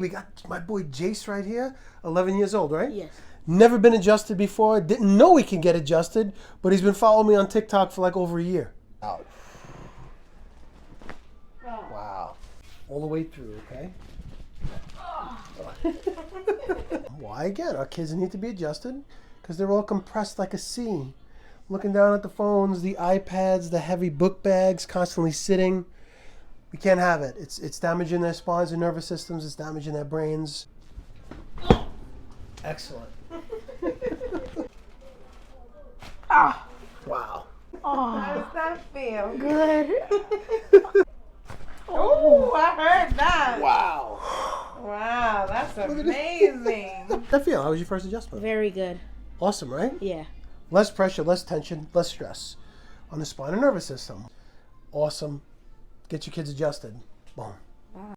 We got my boy Jace right here, 11 years old, right? Yes. Never been adjusted before. Didn't know he can get adjusted, but he's been following me on TikTok for like over a year. Out. Wow. All the way through, okay? Why again? Our kids need to be adjusted because they're all compressed like a C. Looking down at the phones, the iPads, the heavy book bags, constantly sitting. We can't have it. It's damaging their spines and nervous systems. It's damaging their brains. Excellent. Ah. Wow. Oh. How does that feel? Good. Oh, I heard that. Wow. Wow, that's amazing. How'd that feel? How was your first adjustment? Very good. Awesome, right? Yeah. Less pressure, less tension, less stress on the spine and nervous system. Awesome. Get your kids adjusted. Boom.